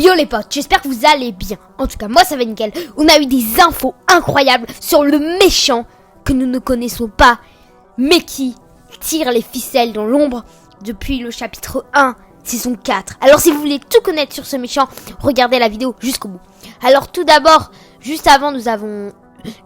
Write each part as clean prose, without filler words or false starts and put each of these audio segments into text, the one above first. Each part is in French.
Yo les potes, j'espère que vous allez bien. En tout cas, moi ça va nickel. On a eu des infos incroyables sur le méchant que nous ne connaissons pas, mais qui tire les ficelles dans l'ombre depuis le chapitre 1, saison 4. Alors si vous voulez tout connaître sur ce méchant, regardez la vidéo jusqu'au bout. Alors tout d'abord, juste avant, nous avons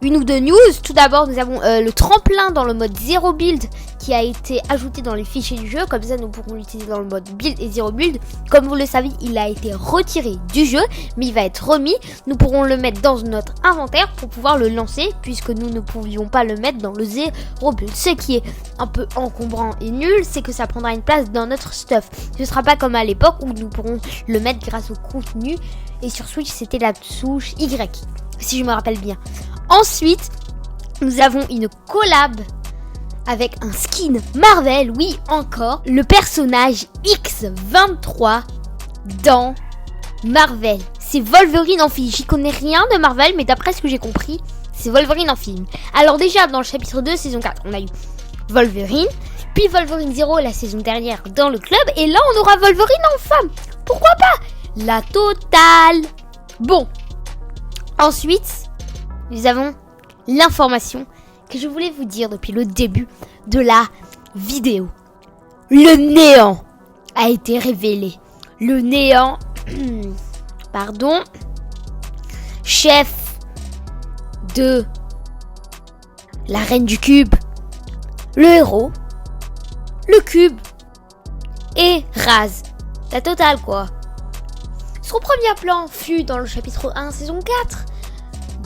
une ou deux news. Tout d'abord, nous avons le tremplin dans le mode 0 build qui a été ajouté dans les fichiers du jeu. Comme ça, nous pourrons l'utiliser dans le mode build et 0 build. Comme vous le savez, il a été retiré du jeu, mais il va être remis. Nous pourrons le mettre dans notre inventaire pour pouvoir le lancer, puisque nous ne pouvions pas le mettre dans le 0 build. Ce qui est un peu encombrant et nul, c'est que ça prendra une place dans notre stuff. Ce ne sera pas comme à l'époque où nous pourrons le mettre grâce au contenu. Et sur Switch, c'était la touche Y, si je me rappelle bien. Ensuite, nous avons une collab avec un skin Marvel, oui encore, le personnage X-23 dans Marvel. C'est Wolverine en film. J'y connais rien de Marvel, mais d'après ce que j'ai compris, c'est Wolverine en film. Alors déjà, dans le chapitre 2, saison 4, on a eu Wolverine, puis Wolverine 0 la saison dernière dans le club, et là on aura Wolverine en femme. Pourquoi pas? La totale. Bon, ensuite, nous avons l'information que je voulais vous dire depuis le début de la vidéo. Le néant a été révélé. Le néant, chef de la reine du cube, le héros, le cube et Raz. La totale quoi. Son premier plan fut dans le chapitre 1, saison 4.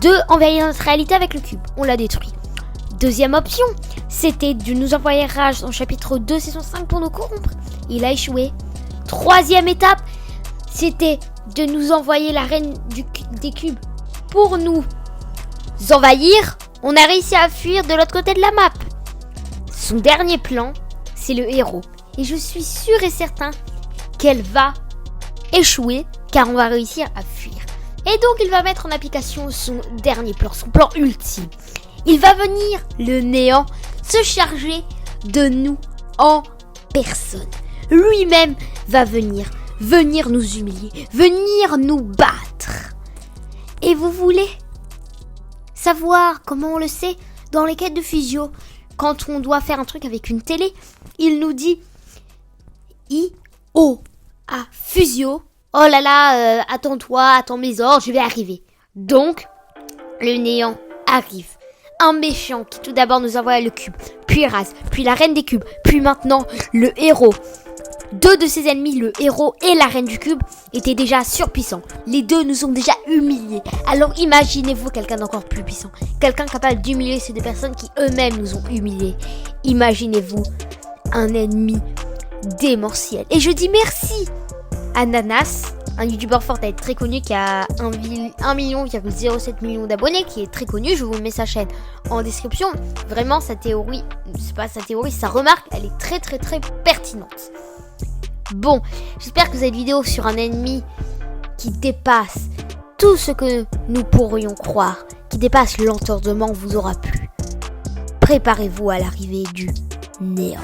De envahir notre réalité avec le cube. On l'a détruit. Deuxième option, c'était de nous envoyer Rage dans chapitre 2, saison 5 pour nous corrompre. Il a échoué. Troisième étape, c'était de nous envoyer la reine des cubes pour nous envahir. On a réussi à fuir de l'autre côté de la map. Son dernier plan, c'est le héros. Et je suis sûr et certain qu'elle va échouer car on va réussir à fuir. Et donc il va mettre en application son dernier plan, son plan ultime. Il va venir, le néant, se charger de nous en personne. Lui-même va venir nous humilier, venir nous battre. Et vous voulez savoir comment on le sait? Dans les quêtes de Fusio, quand on doit faire un truc avec une télé, il nous dit I-O à Fusio. Oh là là, attends-toi, attends mes ordres, je vais arriver. Donc, le néant arrive. Un méchant qui tout d'abord nous envoie le cube, puis Raz, puis la reine des cubes, puis maintenant le héros. Deux de ses ennemis, le héros et la reine du cube, étaient déjà surpuissants. Les deux nous ont déjà humiliés. Alors imaginez-vous quelqu'un d'encore plus puissant. Quelqu'un capable d'humilier ces deux personnes qui eux-mêmes nous ont humiliés. Imaginez-vous un ennemi démentiel. Et je dis merci Ananas, un youtubeur Fortnite très connu qui a 1,07 million d'abonnés, qui est très connu. Je vous mets sa chaîne en description. Vraiment, sa théorie, c'est pas sa théorie, sa remarque, elle est très très très pertinente. Bon, j'espère que cette vidéo sur un ennemi qui dépasse tout ce que nous pourrions croire, qui dépasse l'entendement, vous aura plu. Préparez-vous à l'arrivée du néant.